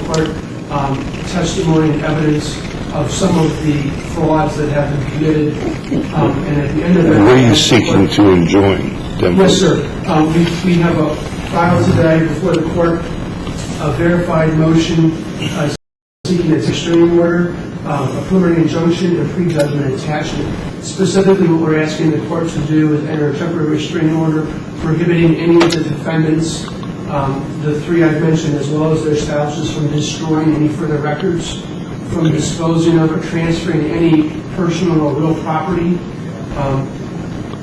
court testimony and evidence of some of the frauds that have been committed. And at the end of that, what are you seeking to enjoin? Yes, sir. We have a file today before the court, a verified motion seeking its restraining order, a preliminary injunction, and a pre-judgment attachment. Specifically, what we're asking the court to do is enter a temporary restraining order prohibiting any of the defendants, the three I've mentioned, as well as their spouses, from destroying any further records, from disposing of or transferring any personal or real property.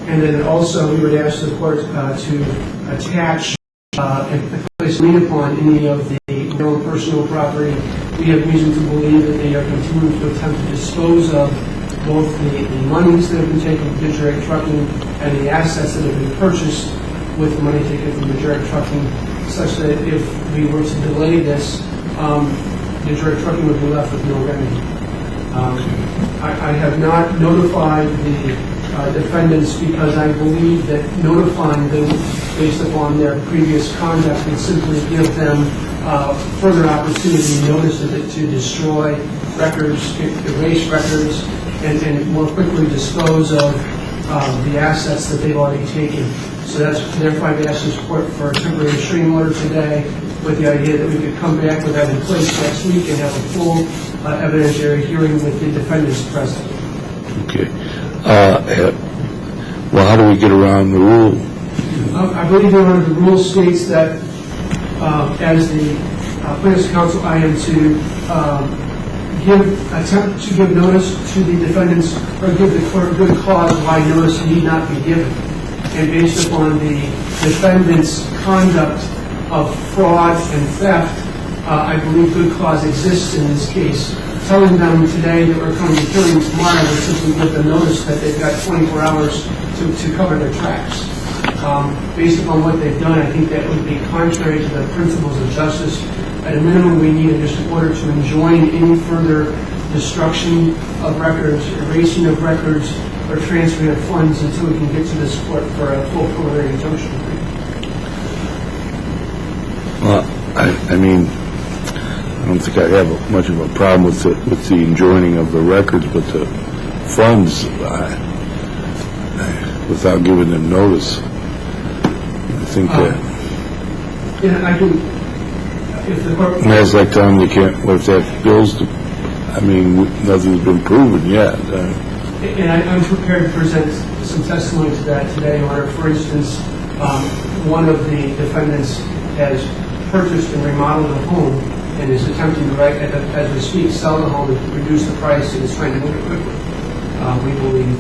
And then also we would ask the court to attach and place a lien upon any of the real and personal property. We have reason to believe that they are continuing to attempt to dispose of both the monies that have been taken from Direct Trucking and the assets that have been purchased with the money taken from Direct Trucking, such that if we were to delay this, Direct Trucking would be left with no remedy. I have not notified the defendants because I believe that notifying them based upon their previous conduct would simply give them further opportunity notice of it to destroy records, erase records, and more quickly dispose of the assets that they've already taken. So that's therefore I've asked this court for a temporary restraining order today with the idea that we could come back with that in place next week and have a full evidentiary hearing with the defendants present. Okay. Well, how do we get around the rule? I believe the rule states that as the plaintiff's counsel, I am to attempt to give notice to the defendants or give the court good cause why notice need not be given. And based upon the defendant's conduct of fraud and theft, I believe good cause exists in this case. Telling them today that we're coming to hearing tomorrow would simply give them notice that they've got 24 hours to cover their tracks. Based upon what they've done, I think that would be contrary to the principles of justice. At a minimum, we need a district order to enjoin any further destruction of records, erasing of records, or transferring of funds until we can get to this court for a full preliminary injunction. Well, I mean, I don't think I have much of a problem with the enjoining of the records, but the funds, without giving them notice, I think that. Yeah, I do. If the court. And that's like telling them you can't. What if they have bills? I mean, nothing's been proven yet. And I'm prepared to present some testimony to that today, Your Honor. For instance, one of the defendants has purchased and remodeled a home and is attempting to, as we speak, sell the home and reduce the price, and is trying to move it quickly. We believe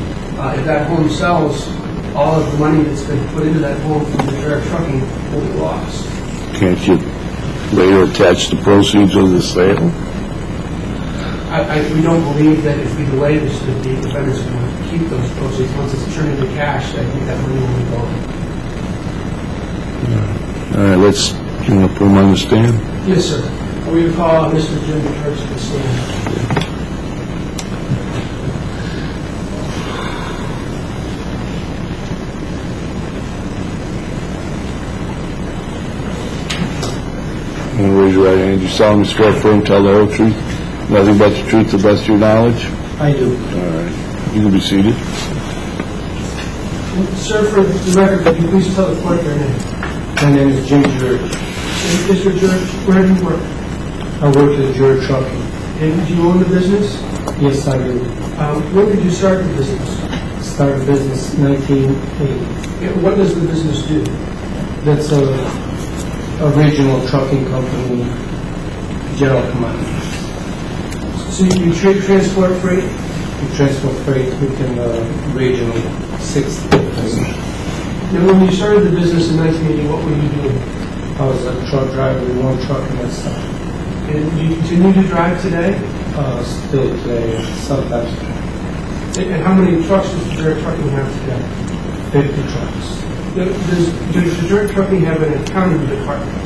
if that home sells, all of the money that's been put into that home from the Direct Trucking will be lost. Can't you later attach the proceeds of the sale? We don't believe that if we delay this, that the defendants are going to keep those proceeds. Once it's turned into cash, I think that money will be gone. All right, let's put them on the stand. Yes, sir. We call Mr. Jim Church to the stand. I'm going to raise your right hand. You solemnly swear affirm tell the whole truth, nothing but the truth, to the best of your knowledge? I do. All right. You can be seated. Sir, for the record, could you please tell the court your name? My name is Jim George. Mr. George, where do you work? I work at George Trucking. And do you own the business? Yes, I do. When did you start the business? Started business in 1980. What does the business do? That's a regional trucking company, general command. So you transport freight? We transport freight within the regional 6 different. Now, when you started the business in 1980, what were you doing? I was a truck driver in one truck and that's stuff. And do you continue to drive today? Still today, sometimes. And how many trucks does Direct Trucking have today? 50 trucks. Does the Direct Trucking have an accounting department?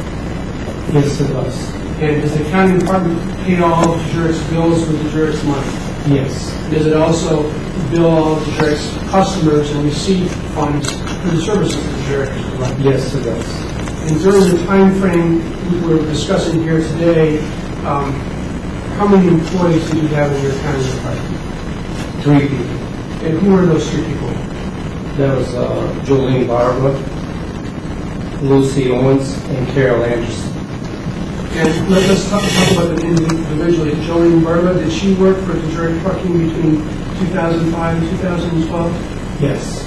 Yes, it does. And does the accounting department pay all of Direct's bills with the Direct's money? Yes. Does it also bill all of the Direct's customers and receive funds for the services that the Direct is providing? Yes, it does. And during the time frame we're discussing here today, how many employees did you have in your accounting department? 3 people. And who were those 3 people? That was Jolene Barber, Lucy Owens, and Carol Anderson. And let's talk about them individually. Jolene Burma, did she work for Detroit Trucking between 2005 and 2012? Yes.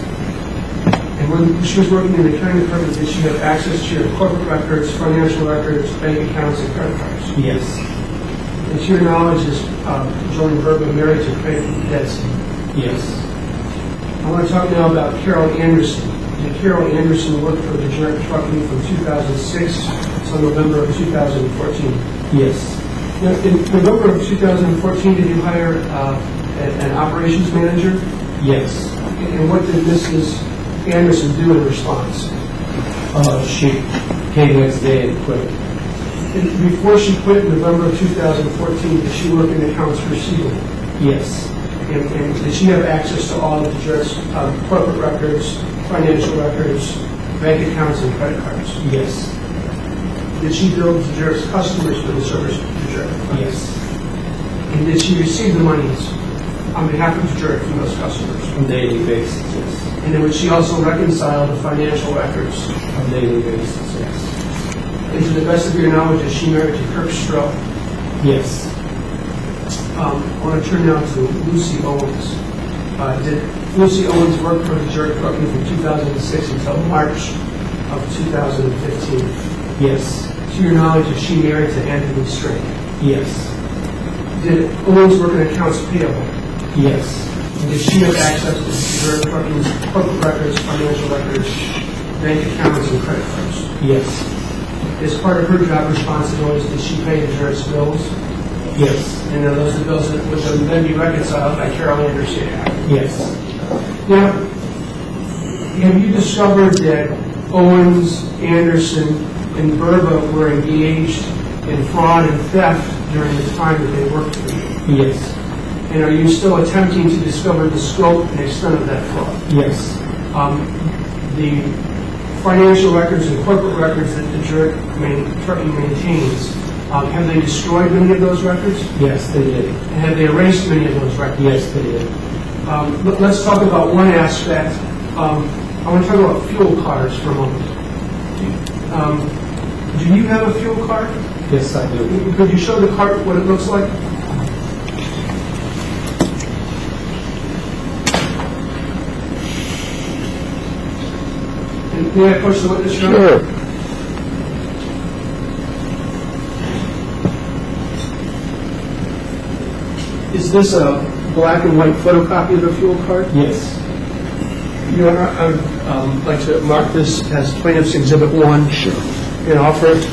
And when she was working in the accounting department, did she have access to your corporate records, financial records, bank accounts, and credit cards? Yes. And to your knowledge, is Jolene Burma married to Craig Detson? Yes. I want to talk now about Carol Anderson. Did Carol Anderson work for Detroit Trucking from 2006 to November of 2014? Yes. Now, in November of 2014, did you hire an operations manager? Yes. And what did Mrs. Anderson do in response? She came next day and quit. And before she quit in November of 2014, did she work in accounts receivable? Yes. And did she have access to all of Detroit's corporate records, financial records, bank accounts, and credit cards? Yes. Did she bill Detroit's customers for the service of Detroit? Yes. And did she receive the monies on behalf of Detroit from those customers? On a daily basis, yes. And then would she also reconcile the financial records? On a daily basis, yes. And to the best of your knowledge, is she married to Kirk Stroh? Yes. I want to turn now to Lucy Owens. Did Lucy Owens work for Detroit Trucking from 2006 until March of 2015? Yes. To your knowledge, is she married to Anthony Strait? Yes. Did Owens work in accounts payable? Yes. And did she have access to Detroit Trucking's corporate records, financial records, bank accounts, and credit cards? Yes. As part of her job responsibilities, did she pay Detroit's bills? Yes. And are those the bills that would then be reconciled by Carol Anderson? Yes. Now, have you discovered that Owens, Anderson, and Burba were engaged in fraud and theft during the time that they worked for you? Yes. And are you still attempting to discover the scope and extent of that fraud? Yes. The financial records and corporate records that Detroit Trucking maintains, have they destroyed many of those records? Yes, they did. And have they erased many of those records? Yes, they did. Let's talk about one aspect. I want to talk about fuel cards for a moment. Do you have a fuel card? Yes, I do. Could you show the card what it looks like? And may I approach the witness, Your Honor? Sure. Is this a black and white photocopy of the fuel card? Yes. Your Honor, I'd like to mark this as Plaintiff's Exhibit 1. Sure. And offer it.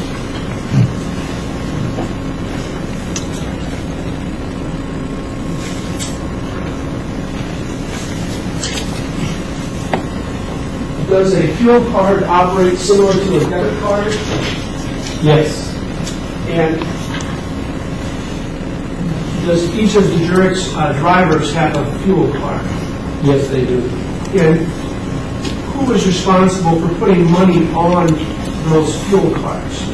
Does a fuel card operate similar to a debit card? Yes. And does each of Detroit's drivers have a fuel card? Yes, they do. And who is responsible for putting money on those fuel cards?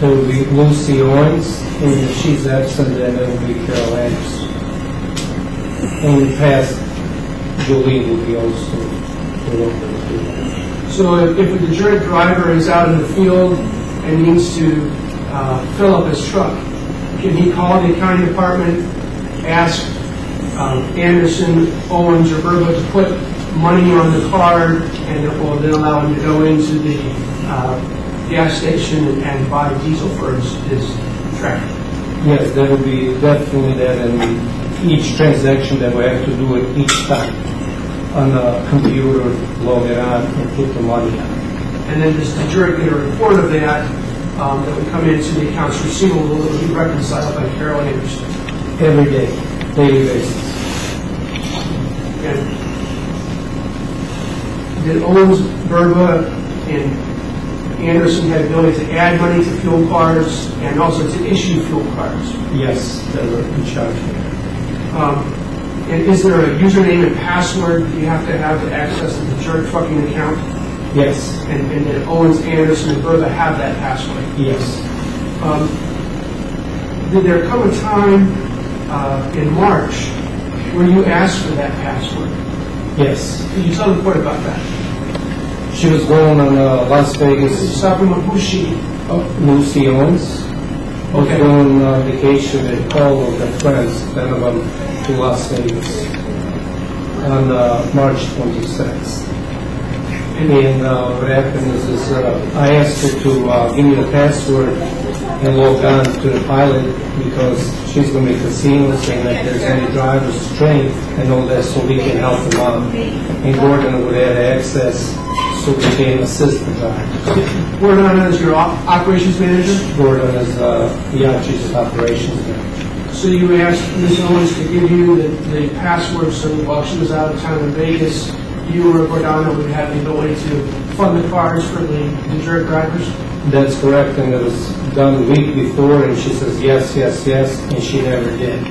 There will be Lucy Owens, and if she's absent, then it will be Carol Anderson. In the past, Jolene will be also the one. So if a Detroit driver is out in the field and needs to fill up his truck, can he call the accounting department, ask Anderson, Owens, or Burba to put money on the card, and it will then allow him to go into the gas station and buy diesel for his tractor? Yes, there will be definitely that, and each transaction that we have to do it each time on the computer, log it on, and put the money on. And then does Detroit get a report of that that would come into the accounts receivable that would be reconciled by Carol Anderson? Every day, daily basis. And did Owens, Burba, and Anderson have the ability to add money to fuel cards and also to issue fuel cards? Yes, they were in charge of that. And is there a username and password that you have to access the Detroit Trucking account? Yes, And then Owens, Anderson, and Bertha have that password. yes. Did there come a time in March where you asked for that password? Yes. Could you tell the court about that? She was going on Las Vegas, Supplement, who's she? Lucy Owens. Was Okay. going on vacation and all of their friends, 10 of them, to Las Vegas on March 26th. And what happened is I asked her to give me the password and log on to the pilot because she's going to be casinos and if there's any drivers trained and all that so we can help them out. And Gordon would have access so we can assist the drivers. Gordon is your operations manager? Gordon is she's operations manager. So you asked Ms. Owens to give you the password so while she was out of town in Vegas, you or Gordana would have the ability to fund the cars for the jerk drivers? That's correct, and it was done the week before, and she says yes, yes, yes, and she never did.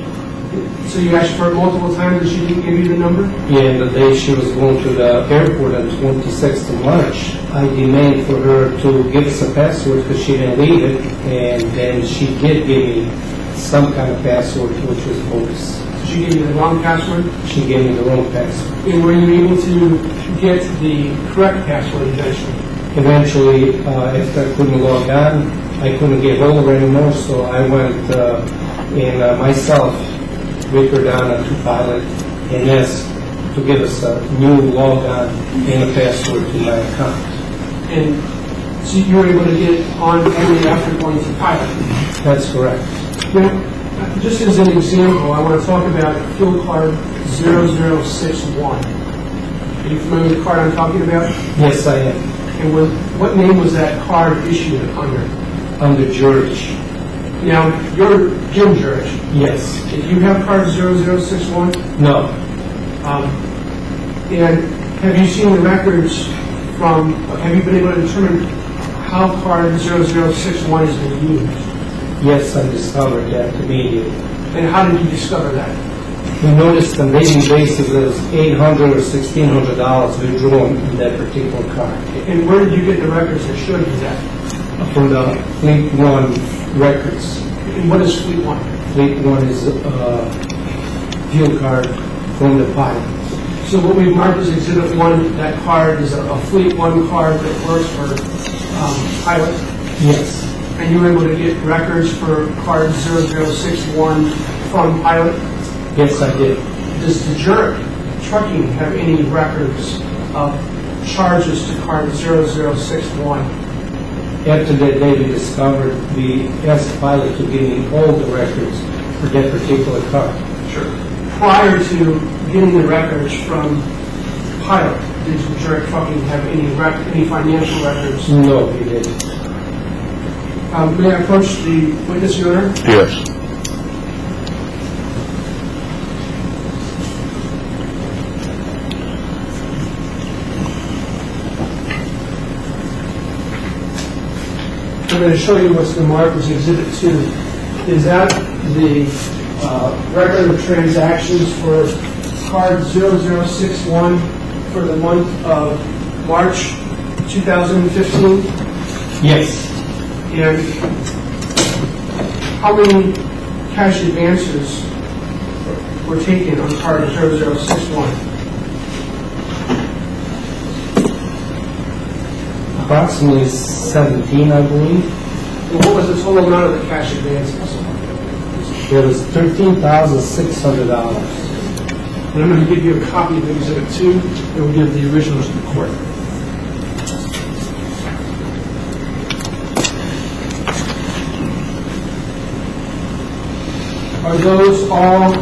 So you asked for it multiple times and she didn't give you the number? Yeah, and the day she was going to the airport on 26th of March, I demanded for her to give us a password because she didn't leave it, and then she did give me some kind of password, which was bogus. She gave you the wrong password? She gave me the wrong password. And were you able to get the correct password eventually? Eventually, after I couldn't log on, I couldn't get hold of her anymore, so I went and myself with Gordana to pilot and asked to give us a new log on and a password to my account. And so you were able to get on only after going to pilot? That's correct. Now, just as an example, I want to talk about field card 0061. Are you familiar with the card I'm talking about? Yes, I am. And what name was that card issued under? Under George. Now, you're Jim George. Yes. Did you have card 0061? No. And have you seen the records have you been able to determine how card 0061 has been used? Yes, I discovered that immediately. And how did you discover that? We noticed on a daily basis there was $800 or $1,600 withdrawn in that particular card. And where did you get the records that showed you that? From the Fleet One records. And what is Fleet One? Fleet One is a fuel card from the pilot. So what we've marked as Exhibit 1, that card is a Fleet One card that works for pilot. Yes. And you were able to get records for card 0061 from pilot? Yes, I did. Does the jerk trucking have any records of charges to card 0061? After that day we discovered, we asked the pilot to give me all the records for that particular car. Sure. Prior to getting the records from pilot, did the jerk trucking have any financial records? No, he didn't. May I approach the witness, Your Honor? Yes. I'm going to show you what's been marked as Exhibit 2. Is that the record of transactions for card 0061 for the month of March 2015? Yes. And how many cash advances were taken on card 0061? Approximately 17, I believe. And what was the total amount of the cash advances? There was $13,600. And I'm going to give you a copy of Exhibit 2, and we'll give the originals to the court. Are those all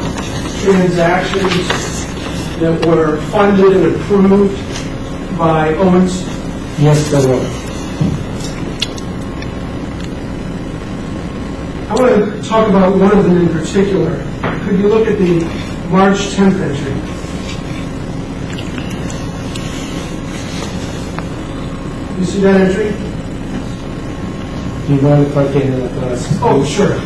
transactions that were funded and approved by Owens? Yes, there were. I want to talk about one of them in particular. Could you look at the March 10th entry? You see that entry? Do you mind if I get in the class? Oh, sure.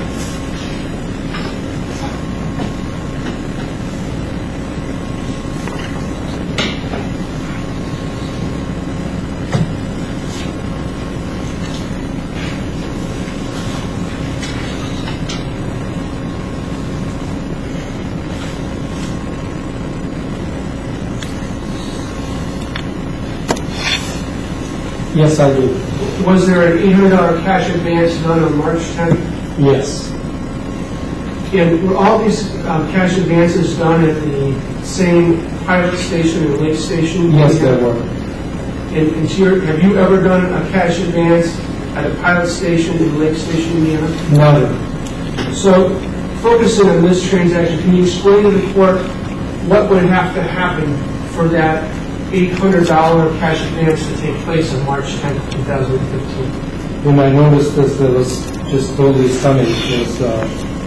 Yes, I do. Was there an $800 cash advance done on March 10th? Yes. And were all these cash advances done at the same pilot station or lake station? Yes, they were. And have you ever done a cash advance at a pilot station in Lake Station, Indiana? No. So, focusing on this transaction, can you explain to the court what would have to happen for that $800 cash advance to take place on March 10th, 2015? When I noticed this, it was just totally stunning because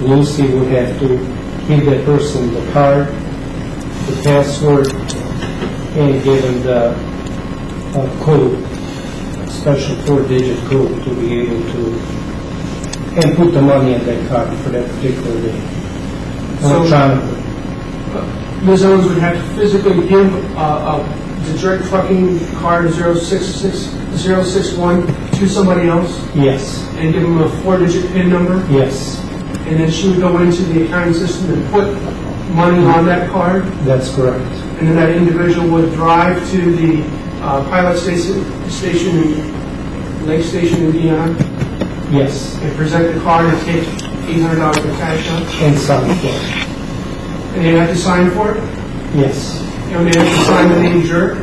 Lucy would have to give that person the card, the password, and give him the code, a special 4-digit code to be able to, and put the money in that card for that particular day, electronically. Ms. Owens would have to physically give the direct trucking card 061 to somebody else Yes, and give them a 4-digit PIN number, yes, and then she would go into the accounting system and put money on that card, that's correct. and then that individual would drive to the pilot station in Lake Station, Indiana, Yes, and present the card and take $800 of cash out, and sign for it. and they have to sign for it, Yes, and they have to sign the name jerk.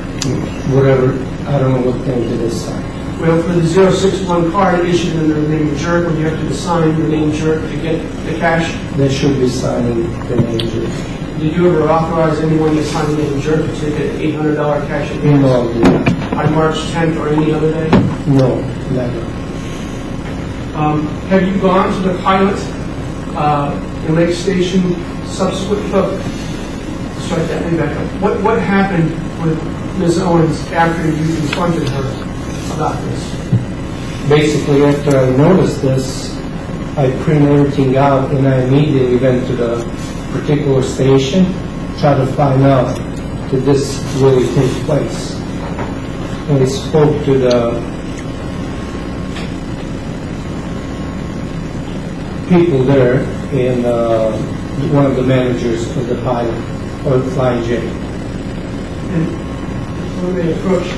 whatever, I don't know what thing it is sign. Well, for the 061 card issued under the name jerk, when you have to sign the name jerk to get the cash, They should be signing the name. did you ever authorize anyone to sign the name jerk to take an $800 cash advance No, on March 10th or any other day? no, never. Have you gone to the pilot in Lake Station subsequent? Strike that way back up. What happened with Ms. Owens after you confronted her about this? Basically, after I noticed this, I print everything out and I immediately went to the particular station, try to find out did this really take place. And I spoke to the people there and one of the managers of the pilot, or Flying J. And when they approached,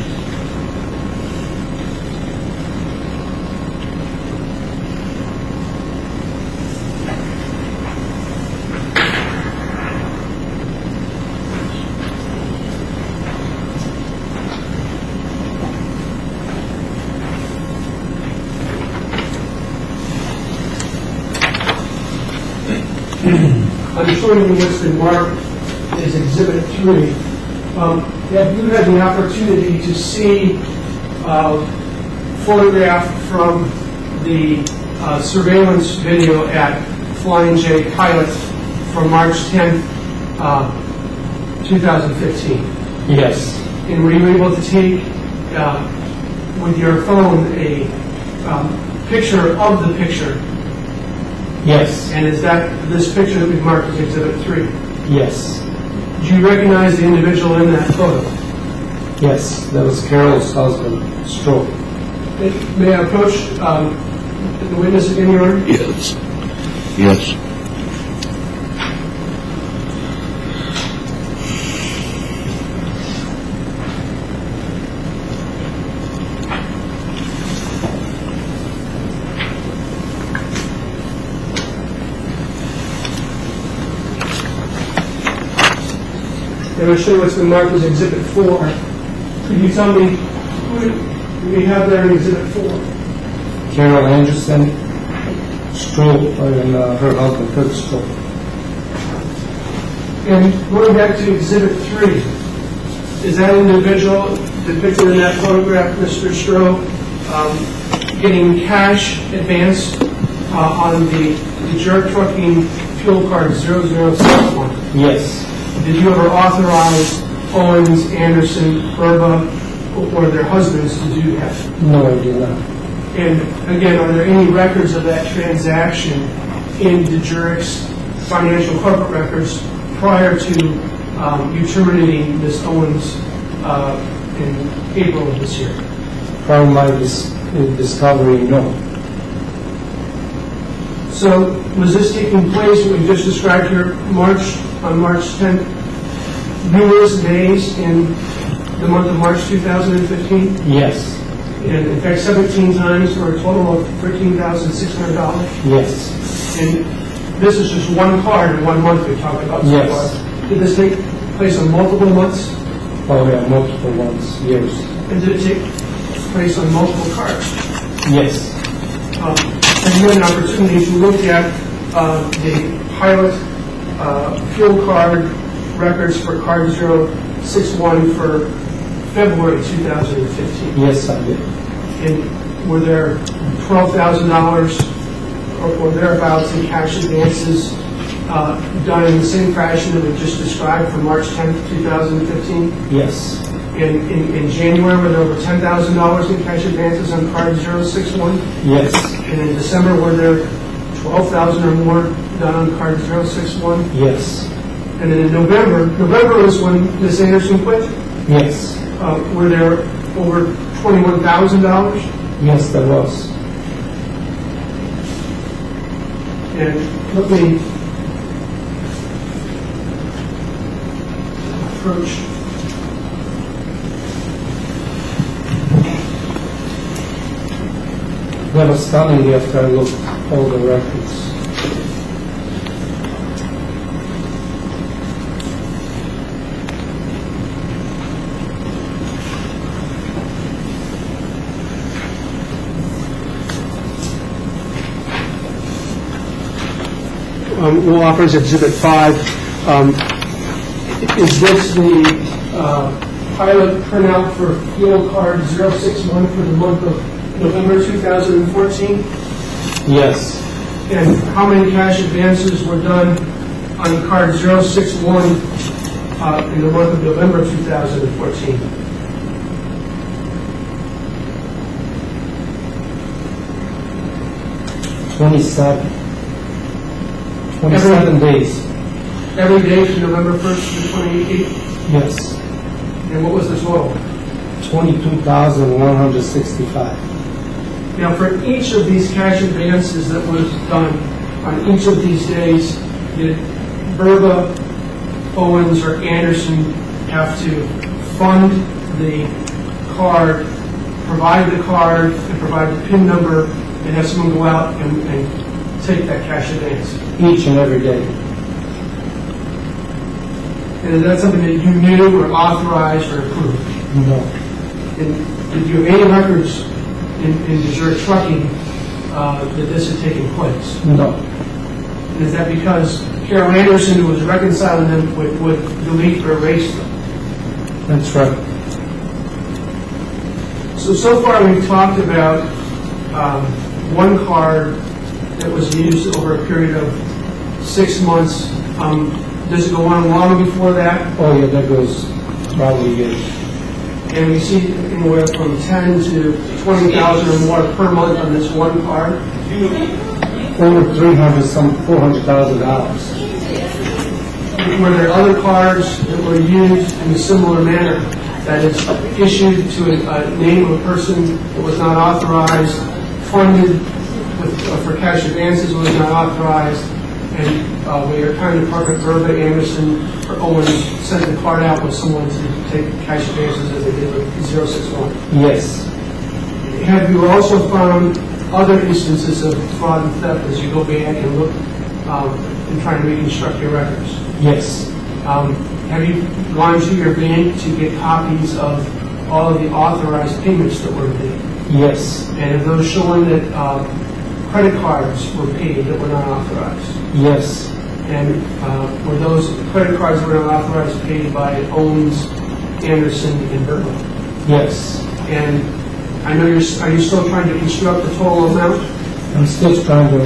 I'm showing you what's been marked as Exhibit 3. Have you had the opportunity to see photograph from the surveillance video at Flying J Pilot from March 10th, 2015? Yes, And were you able to take, with your phone, a picture of the picture? yes, And is that this picture that we've marked as Exhibit 3? yes, Do you recognize the individual in that photo? yes. That was Carol's husband, Stroke. May I approach the witness again, Your Honor? Yes. Yes. And I'll show you what's been marked as Exhibit 4. Could you tell me who we have there in Exhibit 4? Carol Anderson, Stroke, and her husband, Kurt Stroke. And going back to Exhibit 3, is that individual depicted in that photograph, Mr. Stroh, getting cash advance on the jerk trucking fuel card 0061? Yes, Did you ever authorize Owens, Anderson, Burba, or their husbands to do that? no, I did not. And again, are there any records of that transaction in the Jurik's financial corporate records prior to you terminating Ms. Owens in April of this year? Prior to my discovery, no. So was this taking place, what we just described here, on March 10th, numerous days in the month of March 2015? Yes, And in fact, 17 times for a total of $13,600. Yes. And this is just one card in 1 month we're talking about so Yes. far. Did this take place on multiple months? Oh, yeah, multiple ones, years. And did it take place on multiple cards? Yes. And you had an opportunity to look at the pilot fuel card records for card 061 for February 2015. Yes, I did. And were there $12,000 or thereabouts in cash advances done in the same fashion that we just described for March 10th, 2015? Yes. In January, were there over $10,000 in cash advances on card 061? Yes. And in December, were there 12,000 or more done on card 061? Yes. And then in November was when Ms. Anderson quit? Yes. Were there over $21,000? Yes, there was. And let me approach. That was stunning after I looked all the records. We'll offer as Exhibit 5. Is this the pilot printout for fuel card 061 for the month of November 2014? Yes. And how many cash advances were done on card 061 in the month of November 2014? $27 days. Every day from November 1st to 28th? Yes. And what was the total? 22,165. Now, for each of these cash advances that was done on each of these days, did Berba, Owens, or Anderson have to fund the card, provide the card, and provide the PIN number, and have someone go out and take that cash advance? Each and every day. And is that something that you knew or authorized or approved? No. And did you have any records in Desert Trucking that this had taken place? No. And is that because Carol Anderson, who was reconciling them, would delete or erase them? That's right. So far we've talked about one card that was used over a period of 6 months. Does it go on long before that? Oh, yeah, that goes probably years. And we see anywhere from 10 to 20,000 or more per month on this one card. Over $400,000. Were there other cards that were used in a similar manner, that is issued to a name of a person that was not authorized, funded for cash advances was not authorized, and where your county department, Berba, Anderson, or Owens sent the card out with someone to take cash advances as they did with 061? Yes. Have you also found other instances of fraud and theft as you go back and look and try to reconstruct your records? Yes. Have you gone to your bank to get copies of all of the authorized payments that were made? Yes. And have those shown that credit cards were paid that were not authorized? Yes. And were those credit cards that were not authorized paid by Owens, Anderson, and Berba? Yes. And I know are you still trying to construct the total amount? I'm still trying to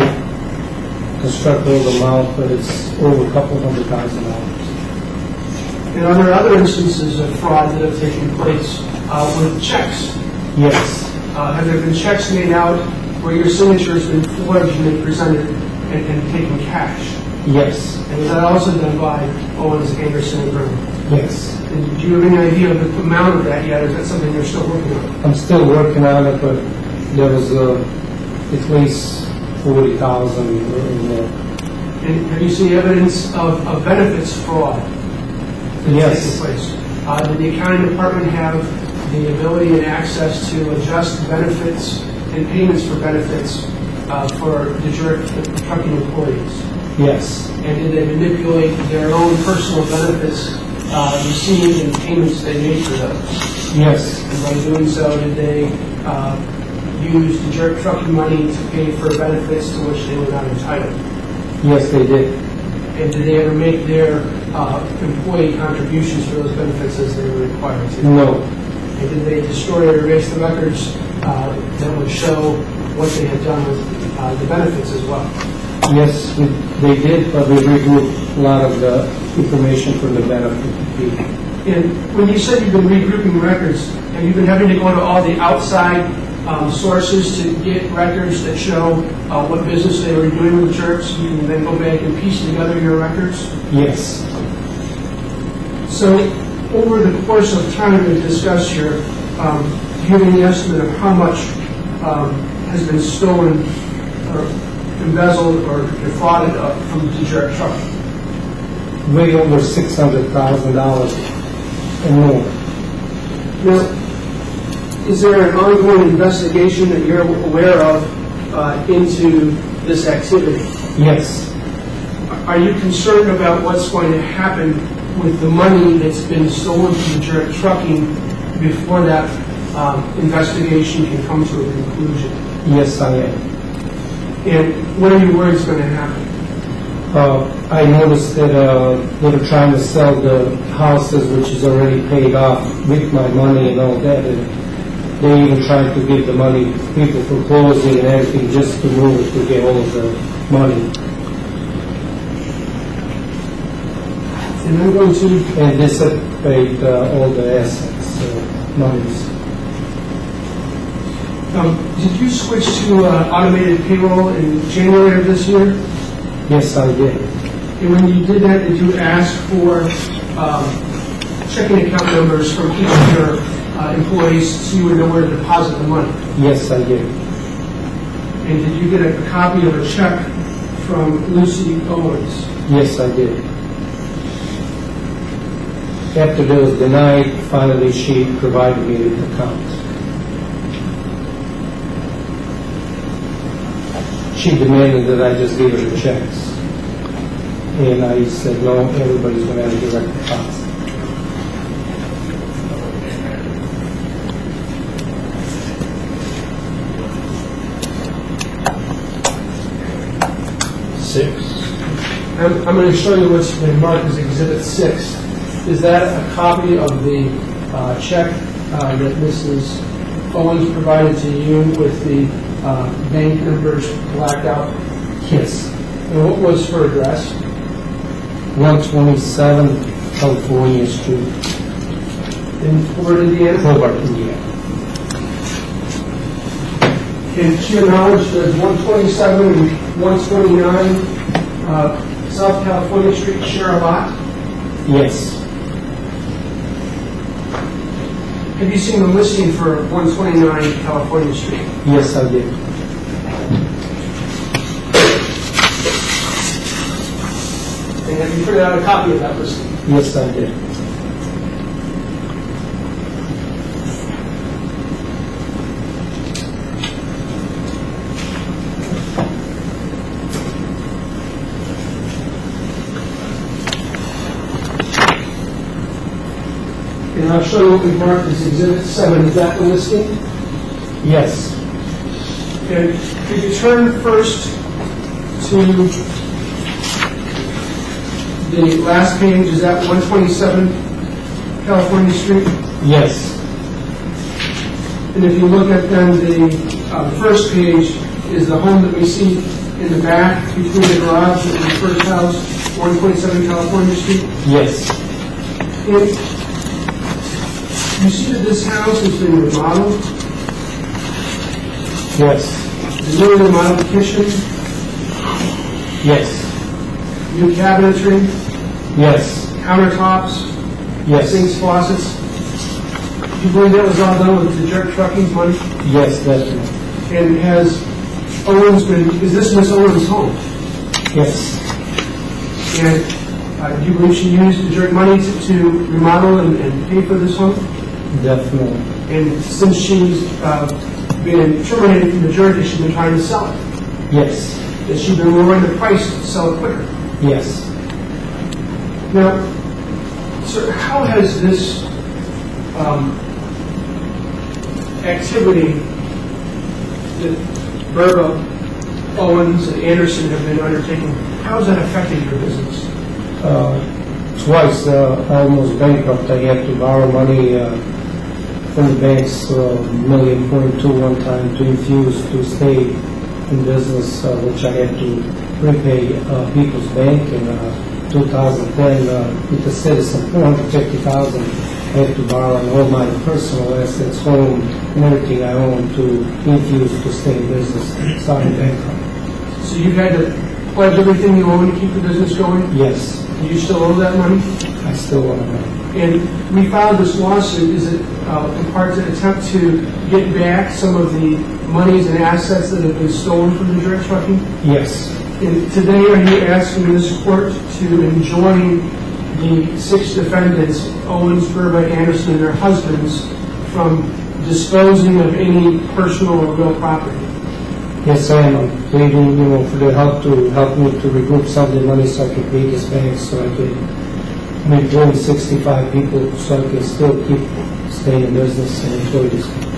construct all the amount, but it's over a couple $100,000. And are there other instances of fraud that have taken place with checks? Yes. Have there been checks made out where your signature has been forged and then presented and taken cash? Yes. And was that also done by Owens, Anderson, and Berman? Yes. And do you have any idea of the amount of that yet, or is that something you're still working on? I'm still working on it, but there was at least 40,000 or more. And have you seen evidence of benefits fraud that's Yes. taking place? Did the accounting department have the ability and access to adjust benefits and payments for benefits for the trucking employees? Yes. And did they manipulate their own personal benefits received and payments they made for those? Yes. And by doing so, did they use the jerk trucking money to pay for benefits to which they were not entitled? Yes, they did. And did they ever make their employee contributions for those benefits as they were required to? No. And did they destroy or erase the records that would show what they had done with the benefits as well? Yes, they did, but we regrouped a lot of the information for the benefit people. And when you said you've been regrouping records, have you been having to go to all the outside sources to get records that show what business they were doing with the church? You can then go back and piece together your records? Yes. So, over the course of time we've discussed here, do you have any estimate of how much has been stolen or embezzled or defrauded from the jerk truck? Way over $600,000 and more. Now, is there an ongoing investigation that you're aware of into this activity? Yes. Are you concerned about what's going to happen with the money that's been stolen from the jerk trucking before that investigation can come to a conclusion? Yes, I am. And what are you worried is going to happen? I noticed that they were trying to sell the houses, which is already paid off with my money and all that. And they even tried to give the money to people for closing and everything just to move it to get all of the money. And I'm going to... And dissipate all the assets, monies. Did you switch to automated payroll in January of this year? Yes, I did. And when you did that, did you ask for checking account numbers from each of your employees so you would know where to deposit the money? Yes, I did. And did you get a copy of a check from Lucy Owens? Yes, I did. After that was denied, finally she provided me with the account. She demanded that I just give her the checks. And I said, no, everybody's going to have a direct deposit. I'm going to show you what's been marked as Exhibit 6. Is that a copy of the check that Mrs. Owens provided to you with the bank numbers blacked out? Yes. And what was her address? 127 California Street, In Fort Indiana? Hobart, Indiana. And she acknowledged that 127 and 129 South California Street share a lot? Yes. Have you seen the listing for 129 California Street? Yes, I did. And have you printed out a copy of that listing? Yes, I did. And I'll show you what we've marked as Exhibit 7. Is that the listing? Yes. And could you turn first to the last page? Is that 127 California Street? Yes. And if you look at then the first page is the home that we see in the back between the garage and the first house, 127 California Street. Yes. And you see that this house has been remodeled? Yes. The newly remodeled kitchen, Yes. new cabinetry, Yes. countertops, Yes. sinks, faucets. Do you believe that was all done with the jerk trucking money? Yes, definitely. And has Owens been, is this Miss Owens' home? Yes. And do you believe she used the jerk money to remodel and pay for this home? Definitely. And since she's been terminated from the jury, she's been trying to sell it. Yes. That she's been lowering the price to sell it quicker. Yes. Now, sir, how has this activity that Berba, Owens, and Anderson have been undertaking, how has that affected your business? Twice, almost bankrupt. I had to borrow money from the banks, $1.2 million one time to infuse to stay in business, which I had to repay People's Bank in 2010. With the citizen, $450,000. I had to borrow all my personal assets, home, and everything I own to infuse to stay in business. So I'm bankrupt. So you've had to pledge everything you own to keep the business going? Yes. Do you still owe that money? I still owe money. And we filed this lawsuit, is it in part to attempt to get back some of the monies and assets that have been stolen from the direct trucking? Yes. And today, are you asking this court to enjoin the 6 defendants, Owens, Berba, Anderson, and their husbands, from disposing of any personal or real property? Yes, I am pleading, for the help me to regroup some of the money so I can pay this bank, so I can employ 65 people, so I can still keep staying in business and employ these people.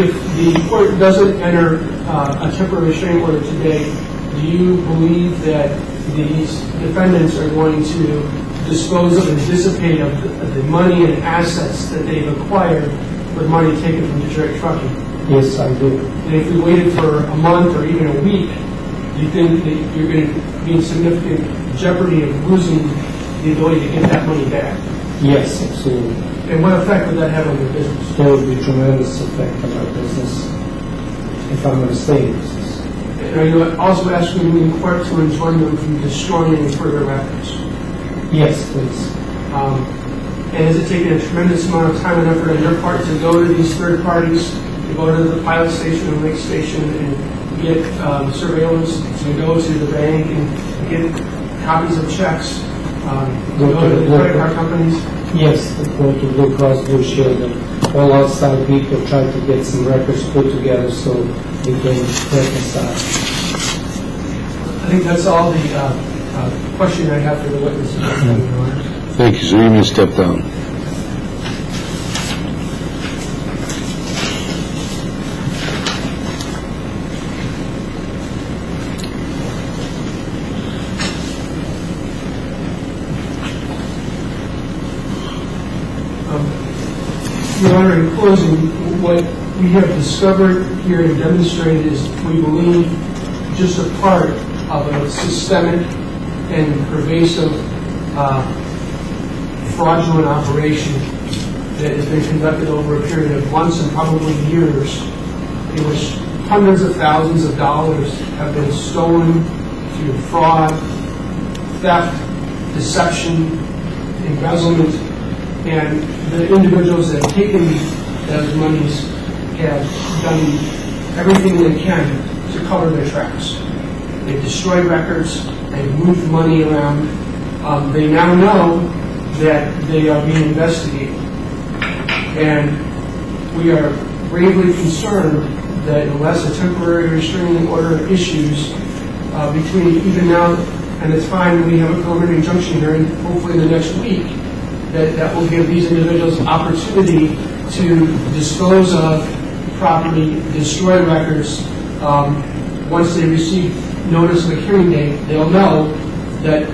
If the court doesn't enter a temporary restraining order today, do you believe that these defendants are going to dispose of and dissipate of the money and assets that they've acquired with money taken from Detroit Trucking? Yes, I do. And if we waited for a month or even a week, do you think that you're going to be in significant jeopardy of losing the ability to get that money back? Yes, absolutely. And what effect would that have on your business? There would be tremendous effect on our business if I'm going to stay in business. And are you also asking the court to enjoin them from destroying any further records? Yes, please. And has it taken a tremendous amount of time and effort on your part to go to these third parties, to go to the pilot station and lake station and get surveillance, to go to the bank and get copies of checks, to go to the credit card companies? Yes, go to Blue Cross Blue Shield and all outside people try to get some records put together so we can reconcile. I think that's all the question I have for the witnesses. Thank you, sir. You may step down. Your Honor, in closing, what we have discovered here and demonstrated is, we believe, just a part of a systemic and pervasive fraudulent operation that has been conducted over a period of months and probably years, in which hundreds of thousands of dollars have been stolen through fraud, theft, deception, embezzlement, and the individuals that have taken those monies have done everything they can to cover their tracks. They've destroyed records, they've moved money around. They now know that they are being investigated. And we are gravely concerned that unless a temporary restraining order issues between even now and the time we have a preliminary injunction hearing, hopefully in the next week, that will give these individuals opportunity to dispose of property, destroy records. Once they receive notice of a hearing date, they'll know that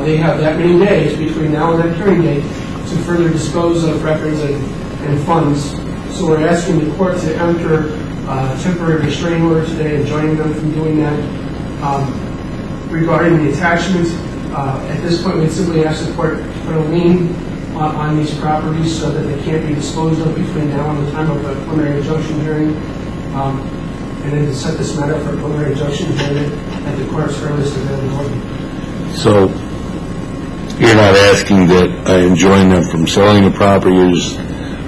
they have that many days between now and that hearing date to further dispose of records and funds. So we're asking the court to enter a temporary restraining order today and joining them from doing that. Regarding the attachments, at this point we simply ask the court to put a lien on these properties so that they can't be disposed of between now and the time of the preliminary injunction hearing, and then to set this matter for a preliminary injunction hearing at the court's earliest availability. So you're not asking that I enjoin them from selling the property, you just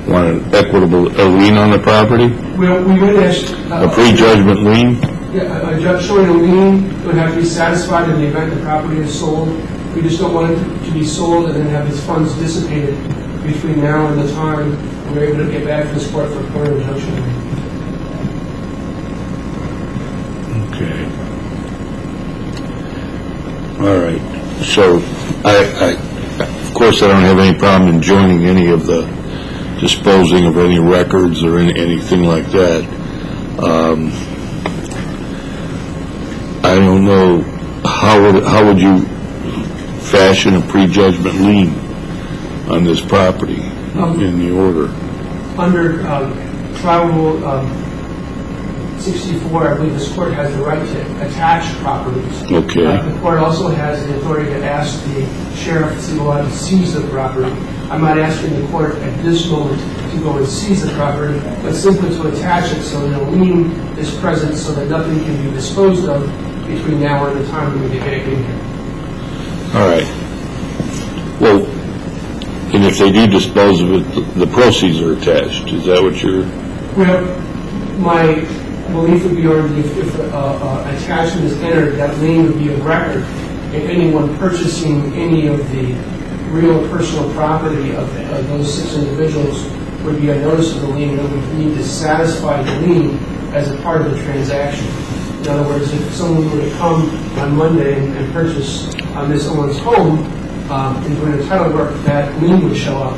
want an equitable lien on the property? We would ask... a pre-judgment lien? Yeah, a judge showing a lien would have to be satisfied in the event the property is sold. We just don't want it to be sold and then have its funds dissipated between now and the time we were able to get back to this court for a preliminary injunction. Okay. All right. So, of course, I don't have any problem in joining any of the disposing of any records or anything like that. I don't know, how would you fashion a prejudgment lien on this property in the order? Under Trial Rule 64, I believe this court has the right to attach properties. Okay. The court also has the authority to ask the sheriff to go out and seize the property. I'm not asking the court at this moment to go and seize the property, but simply to attach it so that a lien is present so that nothing can be disposed of between now and the time we get back in here. All right. Well, and if they do dispose of it, the proceeds are attached. Is that what you're... Well, my belief would be already if attachment is entered, that lien would be of record. If anyone purchasing any of the real or personal property of those 6 individuals would be a notice of the lien, and would need to satisfy the lien as a part of the transaction. In other words, if someone were to come on Monday and purchase Ms. Owen's home and doing a title work, that lien would show up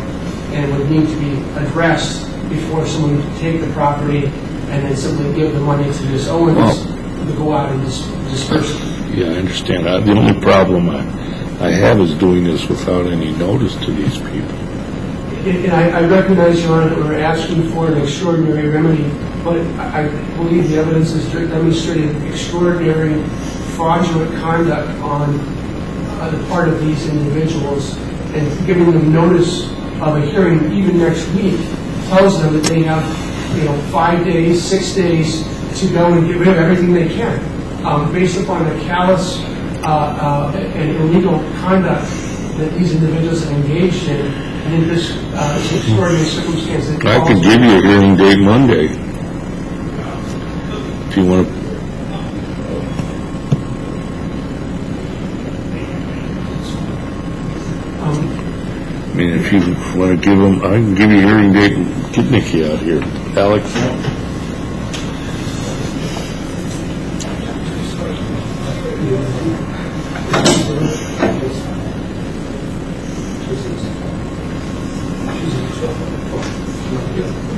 and would need to be addressed before someone would take the property and then simply give the money to Ms. Owens to go out and disperse it. Yeah, I understand. The only problem I have is doing this without any notice to these people. And I recognize, Your Honor, that we're asking for an extraordinary remedy, but I believe the evidence has demonstrated extraordinary fraudulent conduct on the part of these individuals, and giving them notice of a hearing even next week tells them that they have 5 days, 6 days to go and get rid of everything they can, based upon the callous and illegal conduct that these individuals have engaged in, and in this extraordinary circumstance. I could give you a hearing date Monday, if you want to. I mean, if you want to give them, I can give you a hearing date and get Nikki out here. Alex?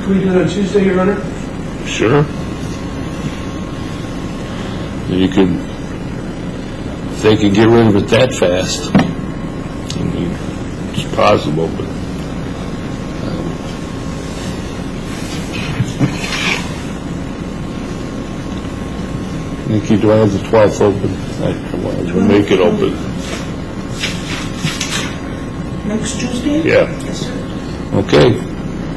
Can we do it on Tuesday, Your Honor? Sure. You can, if they can get rid of it that fast, I mean, it's possible, but Nikki, do I have the 12th open? We'll make it open. Next Tuesday? Yeah. Yes, sir. Okay.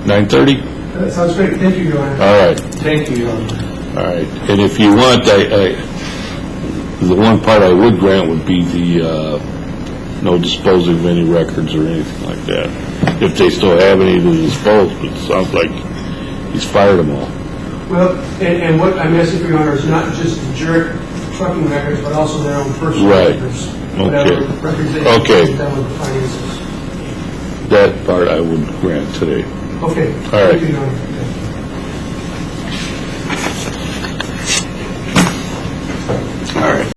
9:30? That sounds great. Thank you, Your Honor. All right. Thank you, Your Honor. All right. And if you want, the one part I would grant would be the no disposing of any records or anything like that. If they still have any to dispose, but it sounds like he's fired them all. Well, and what I'm asking for, Your Honor, is not just the jerk trucking records, but also their own personal Right. records. Okay. Whatever records they Okay. have done with the finances. That part I would grant today. Okay. All right. Thank you, Your Honor.